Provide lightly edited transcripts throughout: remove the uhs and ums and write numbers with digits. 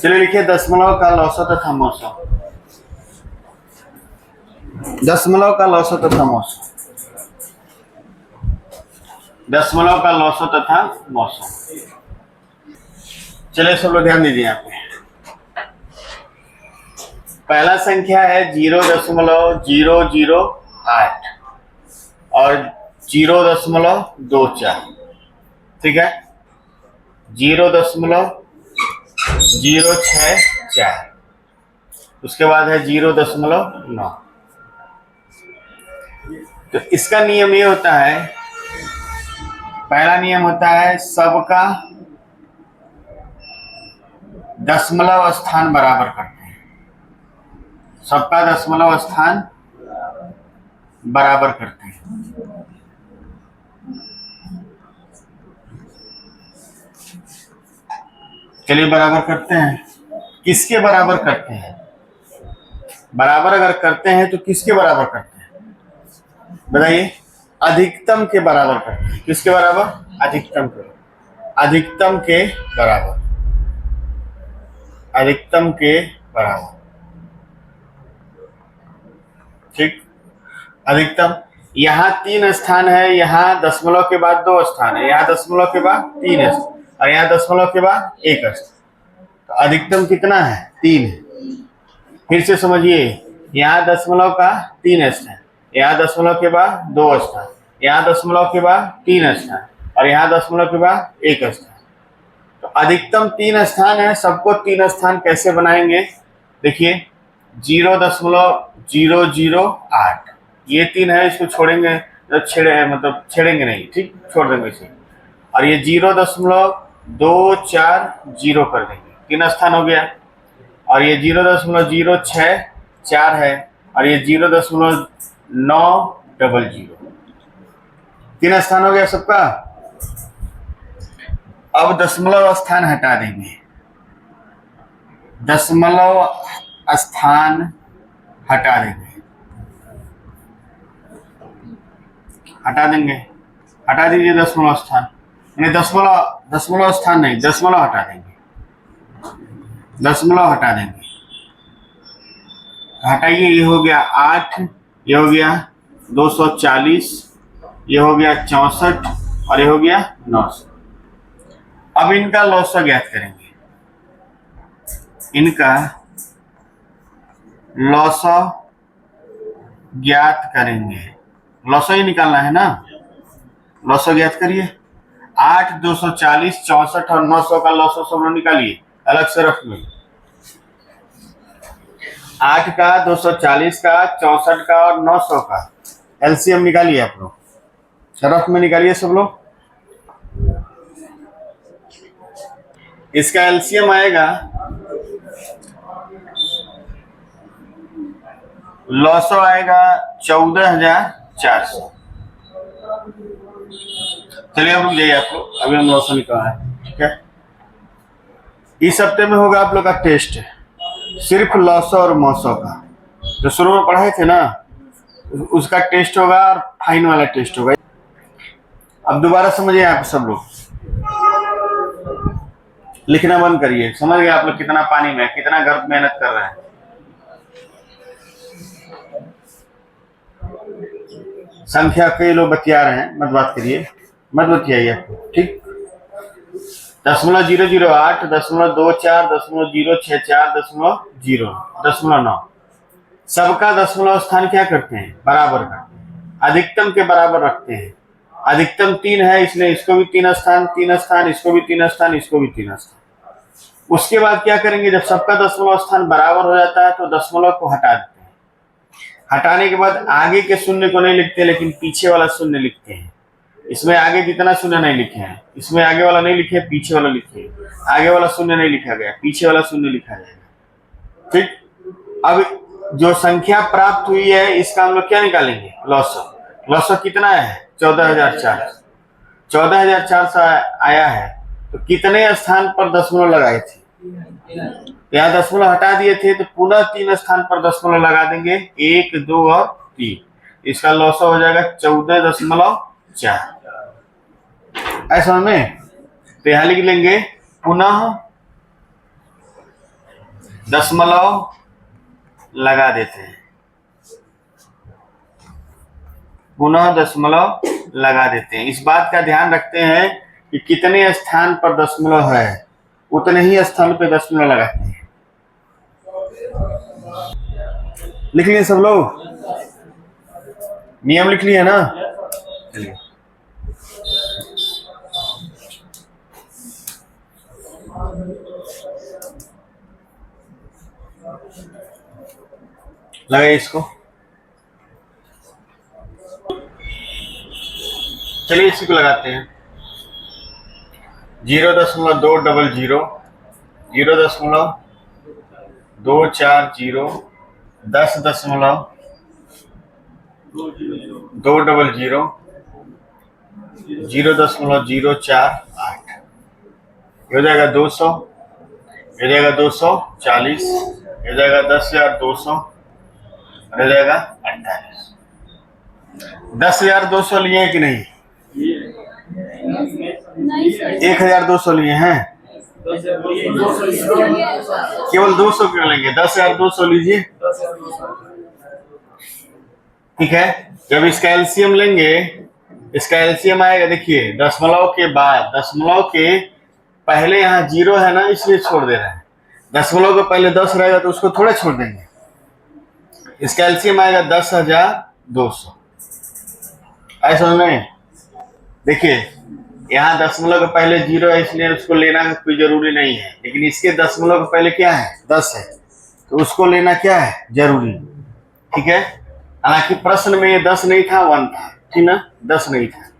चलिए लिखिए दशमलव का लौसा तथा मौसा। दशमलव का लौसा तथा मौसा। दशमलव का लौसा तथा मौसा। चलिए सब लोग ध्यान दीजिए यहाँ पे। पहला संख्या है 0.008 और 0.24। ठीक है, 0.064। उसके बाद है 0.9। तो इसका नियम ये होता है, पहला नियम होता है सबका दशमलव स्थान बराबर करते हैं। सबका दशमलव स्थान बराबर करते हैं। चलिए बराबर करते हैं। किसके बराबर करते हैं? बराबर अगर करते हैं तो किसके बराबर करते हैं बताइए? अधिकतम के बराबर करते हैं। किसके बराबर? अधिकतम के। अधिकतम के बराबर। अधिकतम के बराबर। ठीक, अधिकतम। यहाँ 3 स्थान है, यहाँ दशमलव के बाद 2 स्थान है, यहाँ दशमलव के बाद 3 स्थान और यहाँ दशमलव के बाद 1 स्थान। तो अधिकतम कितना है? 3 है। फिर से समझिए, यहाँ दशमलव का 3 स्थान, यहाँ दशमलव के बाद 2 स्थान, यहाँ दशमलव के बाद 3 स्थान और यहाँ दशमलव के बाद 1 स्थान। तो अधिकतम 3 स्थान है। सबको 3 स्थान कैसे बनाएंगे? देखिए 0.008 ये 3 है, इसको छोड़ेंगे तो छेड़ेंगे नहीं। ठीक, छोड़ देंगे इसे। और ये 0.240 कर देंगे, 3 स्थान हो गया। और ये 0.064 है और ये 0.900, 3 स्थान हो गया सबका। अब दशमलव स्थान हटा देंगे। दशमलव स्थान हटा देंगे। हटा देंगे, हटा दीजिए दशमलव स्थान। नहीं, दशमलव स्थान नहीं, दशमलव हटा देंगे। दशमलव हटा देंगे। हटाइए, ये हो गया 8, ये हो गया 240, ये हो गया 64 और ये हो गया 900। अब इनका लौसा ज्ञात करेंगे। इनका लौसा ज्ञात करेंगे। लौसा ही निकालना है ना, लौसा ज्ञात करिए। 8, 240, 64 और 900 का लौसा सब लोग निकालिए अलग से रफ में। 8 का, 240 का, 64 का और 900 का एलसीएम निकालिए आप लोग, रफ में निकालिए सब लोग। इसका एलसीएम आएगा, लौसा आएगा 14,400। चलिए अब रुक जाइए आप लोग, अभी हम लौसा निकाला है। ठीक है, इस हफ्ते में होगा आप लोग का टेस्ट, सिर्फ लौसा और मौसा का। जो शुरू में पढ़ाए थे ना, उसका टेस्ट होगा और फाइन वाला टेस्ट होगा। अब दोबारा समझिए आप सब लोग, लिखना बंद करिए। समझ गए आप लोग कितना पानी में, कितना गर्भ मेहनत कर रहे हैं। संख्या के लोग बतिया रहे हैं, मत बात करिए, मत बतियाइए आपको। ठीक, 0.008, 0.24, 0.064, 0.9। सबका दशमलव स्थान क्या करते हैं? बराबर करते हैं। अधिकतम के बराबर रखते हैं। अधिकतम 3 है, इसलिए इसको भी 3 स्थान, 3 स्थान, इसको भी 3 स्थान, इसको भी 3 स्थान। उसके बाद क्या करेंगे? जब सबका दशमलव स्थान बराबर हो जाता है तो दशमलव को हटा देते हैं। हटाने के बाद आगे के शून्य को नहीं लिखते, लेकिन पीछे वाला शून्य लिखते हैं। इसमें आगे जितना शून्य नहीं लिखे हैं, इसमें आगे वाला नहीं लिखे, पीछे वाला लिखे। आगे वाला शून्य नहीं लिखा गया, पीछे वाला शून्य लिखा जाएगा। ठीक, अब जो संख्या प्राप्त हुई है इसका हम लोग क्या निकालेंगे? लौसा। लौसा कितना है? 14,400। 14,400 आया है तो कितने स्थान पर दशमलव लगाए थे? यहाँ दशमलव हटा दिए थे तो पुनः 3 स्थान पर दशमलव लगा देंगे, 1, 2 और 3। इसका लौसा हो जाएगा 14.4। ऐसा में तो यहाँ लिख लेंगे पुनः दशमलव लगा देते हैं, पुनः दशमलव लगा देते हैं। इस बात का ध्यान रखते हैं कि कितने स्थान पर दशमलव है उतने ही स्थान पे दशमलव लगाते हैं। लिख लिए सब लोग? नियम लिख लिए ना? चलिए लगाइए इसको। चलिए इसी को लगाते हैं। 0.200, 0.240, 10.200, 0.048, ये हो जाएगा 200, ये हो जाएगा 240, ये हो जाएगा 10,200, और हो जाएगा 48। 10,200 लिए हैं कि नहीं? 1,200 लिए हैं? केवल 200 क्यों लेंगे? 10,200 लीजिए। ठीक है, जब इसका एलसीएम लेंगे, इसका एलसीएम आएगा, देखिए दशमलव के बाद, दशमलव के पहले यहाँ 0 है ना, इसलिए छोड़ दे रहे हैं। दशमलव के पहले 10 रहेगा तो उसको थोड़े छोड़ देंगे। इसका एलसीएम आएगा 10,200। ऐसा नहीं, देखिए यहाँ दशमलव के पहले 0 है इसलिए उसको लेना कोई जरूरी नहीं है, लेकिन इसके दशमलव के पहले क्या है? 10 है, तो उसको लेना क्या है? जरूरी। ठीक है, हालांकि प्रश्न में ये 10 नहीं था, 1 था, ठीक ना? 10 नहीं था,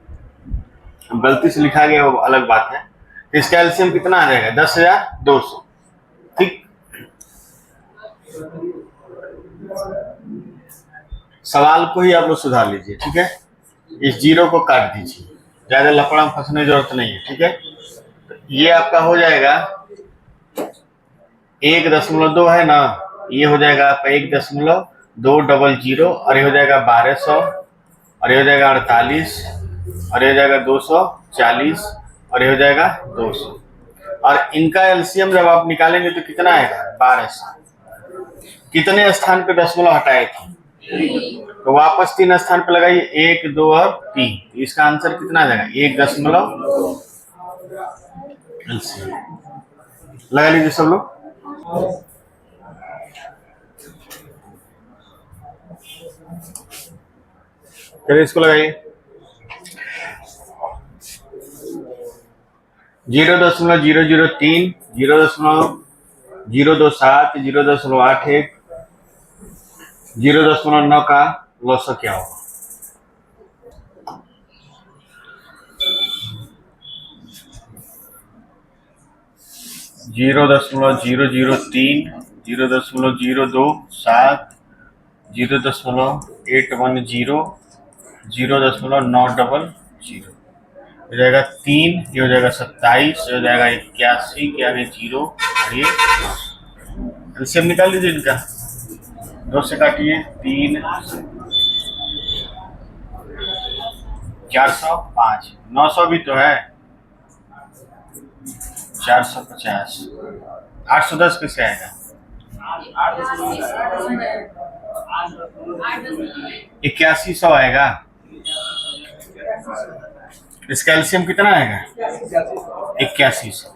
गलती से लिखा गया, वो अलग बात है। इसका एलसीएम कितना आ जाएगा? 10,200। ठीक, सवाल को ही आप लोग सुधार लीजिए। ठीक है, इस 0 को काट दीजिए, ज्यादा लफड़ा में फंसने की जरूरत नहीं है। ठीक है, तो ये आपका हो जाएगा 1.2 है ना, ये हो जाएगा आपका 1.200, और ये हो जाएगा 1200, और ये हो जाएगा 48, और ये हो जाएगा 240, और ये हो जाएगा 200, और इनका एलसीएम जब आप निकालेंगे तो कितना आएगा? 1200। कितने स्थान पे दशमलव हटाए थे? तो वापस 3 स्थान पे लगाइए, 1, 2 और 3। इसका आंसर कितना आ जाएगा? 1.2 एलसीएम लगा लीजिए सब लोग। चलिए इसको लगाइए। 0.003, 0.027, 0.81, 0.9 का लॉस क्या होगा? 0.003, 0.027, 0.810, 0.900, हो जाएगा 3, ये हो जाएगा 27, हो जाएगा 81 के आगे 0, और ये एलसीएम निकाल लीजिए इनका। 2 से काटिए, 3, 405, 900 भी तो है, 450, 810 कैसे आएगा? 8100 आएगा। इसका एलसीएम कितना आएगा? 8100।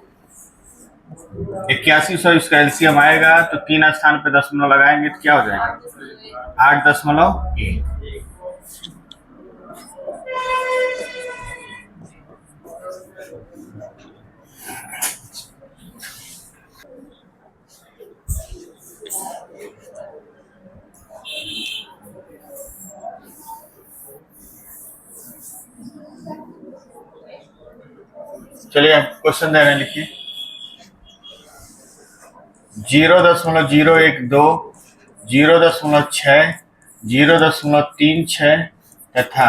8100 इसका एलसीएम आएगा, तो 3 स्थान पे दशमलव लगाएंगे तो क्या हो जाएगा? 8.1। चलिए क्वेश्चन दे रहे हैं, लिखिए। 0.012, 0.6, 0.36 तथा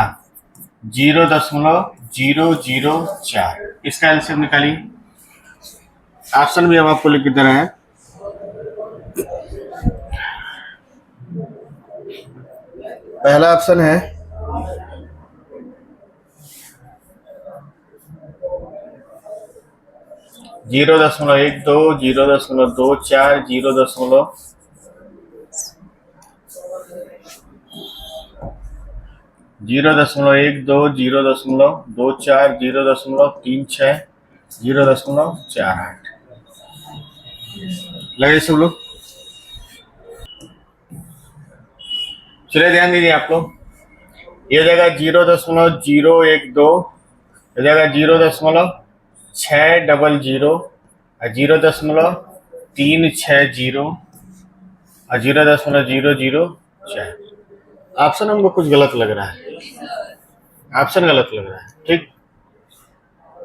0.004, इसका एलसीएम निकालिए। ऑप्शन भी हम आपको लिख दे रहे हैं। पहला ऑप्शन है 0.004, 0.12, 0.24, 0.12, 0.36, 0.48 लगे सब लोग। चलिए ध्यान दीजिए आप लोग, ये हो जाएगा 0.012, हो जाएगा 0.600 और 0.360 और 0.004। ऑप्शन हमको कुछ गलत लग रहा है, ऑप्शन गलत लग रहा है। ठीक,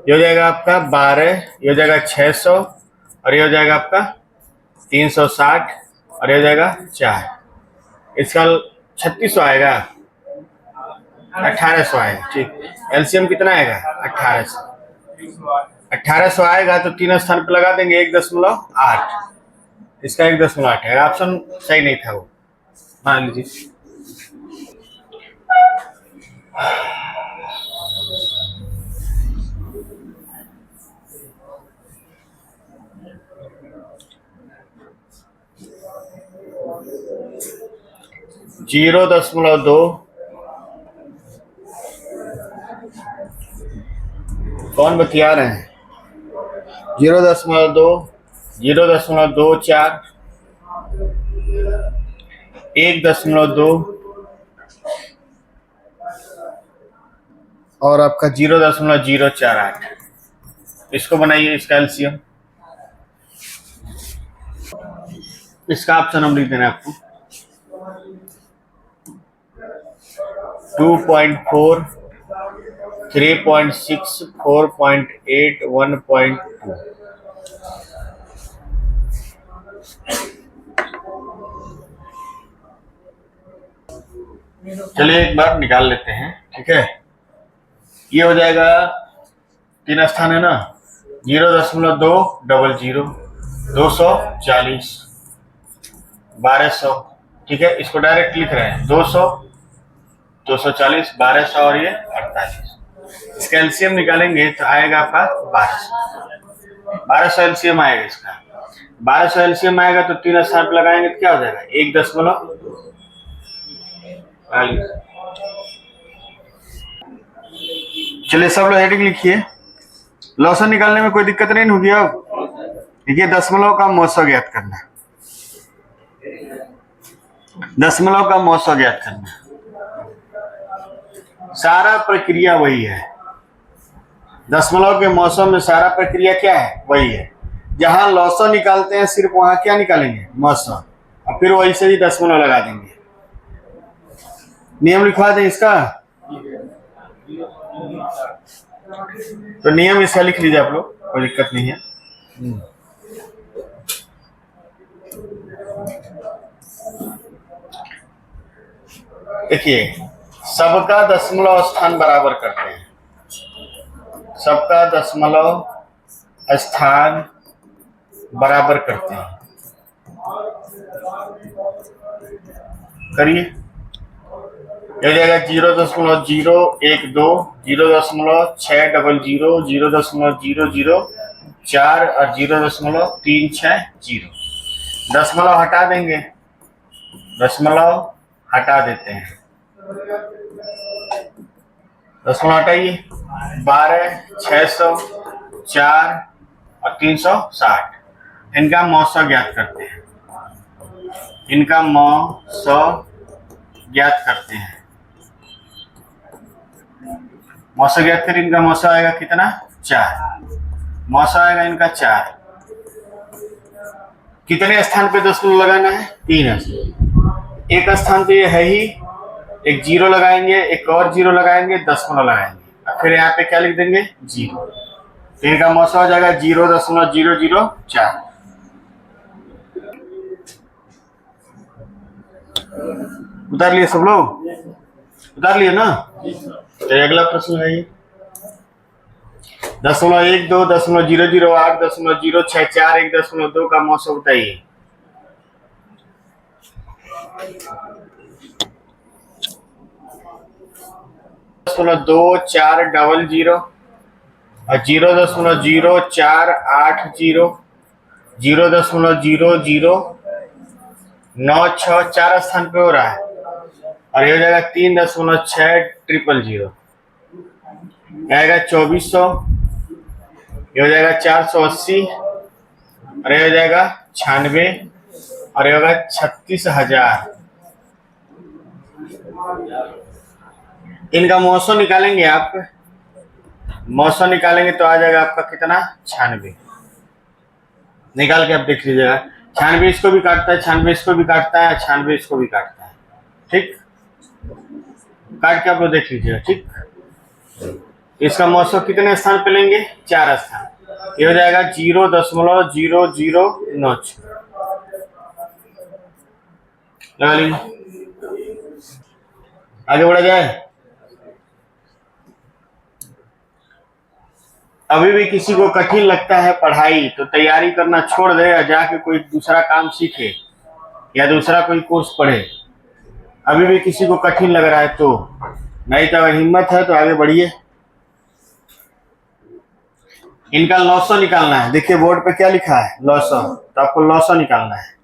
ये हो जाएगा आपका 12, ये हो जाएगा 600 और ये हो जाएगा आपका 360 और ये हो जाएगा 4, इसका 3600 आएगा, 1800 आएगा। ठीक, एलसीएम कितना आएगा? 1800। 1800 आएगा तो 3 स्थान पे लगा देंगे 1.8, इसका 1.8 है। ऑप्शन सही नहीं था वो, मान लीजिए। जीरो दशमलव दो, कौन बतिया रहे हैं? 0.2, 0.24, 1.2 और आपका 0.048। इसको बनाइए, इसका एलसीएम। इसका ऑप्शन हम लिख देना आपको 2.4, 3.6, 4.8, 1.2। चलिए एक बार निकाल लेते हैं। ठीक है, ये हो जाएगा 3 स्थान है ना, 0.200, 240, 1200। ठीक है, इसको डायरेक्ट लिख रहे हैं 200, 240, 1200 और ये 48। इसका एलसीएम निकालेंगे तो आएगा आपका 1200। 1200 एलसीएम आएगा इसका। 1200 एलसीएम आएगा तो 3 स्थान पर लगाएंगे तो क्या हो जाएगा? 1.2। चलिए सब लोग हेडिंग लिखिए। लॉसन निकालने में कोई दिक्कत नहीं होगी। अब देखिए, दशमलव का महोत्सव ज्ञात करना, दशमलव का महोत्सव ज्ञात करना, सारा प्रक्रिया वही है। दशमलव के मौसम में सारा प्रक्रिया क्या है? वही है। जहां लॉसन निकालते हैं सिर्फ वहां क्या निकालेंगे? मौसम, और फिर वही से ही दशमलव लगा देंगे। नियम लिखवा दें इसका, तो नियम इसका लिख लीजिए आप लोग, कोई दिक्कत नहीं है। देखिए, सबका दशमलव स्थान बराबर करते हैं, सबका दशमलव स्थान बराबर करते हैं। करिए, हो जाएगा 0.012, 0.600, 0.004 और 0.360। दशमलव हटा देंगे, दशमलव हटा देते हैं, दशमलव हटाइए। 12, 600, 4 और 360, इनका मौसम ज्ञात करते हैं, इनका मौसम ज्ञात करते हैं। मौसम ज्ञात करें, इनका मौसम आएगा कितना? 4। मौसम आएगा इनका 4। कितने स्थान पे दशमलव लगाना है? 3 स्थान। एक स्थान पे ये है ही, एक 0 लगाएंगे, एक और 0 लगाएंगे, दशमलव लगाएंगे, और फिर यहाँ पे क्या लिख देंगे? 0। तो इनका मौसम हो जाएगा 0.004। उतार लिए सब लोग? उतार लिए ना? तो अगला प्रश्न है ये 0.12, 0.008, 0.064, 1.2 का मौसम बताइए। दो 400, और 0.0480, 0.0096, 4 स्थान पे हो रहा है। और ये हो जाएगा 3.6000, आएगा 2400, ये हो जाएगा 480, और ये हो जाएगा 96, और ये होगा 36,000। इनका मौसम निकालेंगे आप, मौसम निकालेंगे तो आ जाएगा आपका कितना, 96। निकाल के आप देख लीजिएगा। 96 इसको भी काटता है, 96 इसको भी काटता है, 96 इसको भी काटता है। ठीक, काट के आप लोग देख लीजिएगा। ठीक, इसका मौसम कितने स्थान पे लेंगे, 4 स्थान। ये हो जाएगा 0.0009। लगा लीजिए, आगे बढ़ा जाए। अभी भी किसी को कठिन लगता है पढ़ाई तो तैयारी करना छोड़ दे या जाके कोई दूसरा काम सीखे या दूसरा कोई कोर्स पढ़े। अभी भी किसी को कठिन लग रहा है तो, नहीं तो अगर हिम्मत है तो आगे बढ़िए। इनका लॉसो निकालना है। देखिए बोर्ड पे क्या लिखा है, लॉसो, तो आपको लॉसो निकालना है।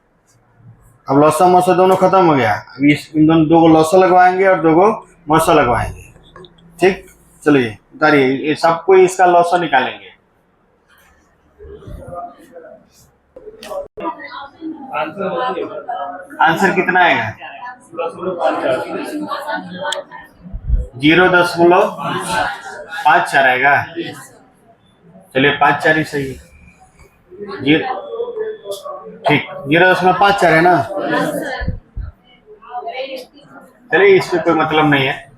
अब लॉसो मौसो दोनों खत्म हो गया। अभी इन दोनों 2 लॉसो लगवाएंगे और 2 मौसो लगवाएंगे। ठीक, चलिए उतारिए, ये सबको इसका लॉसो निकालेंगे। आंसर कितना आएगा, 0.54 आएगा। चलिए 54 ही सही है। ठीक, 0.54 है ना। चलिए, इसमें कोई मतलब नहीं है,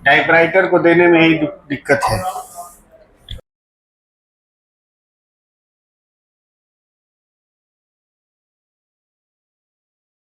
टाइपराइटर को देने में ही दिक्कत है।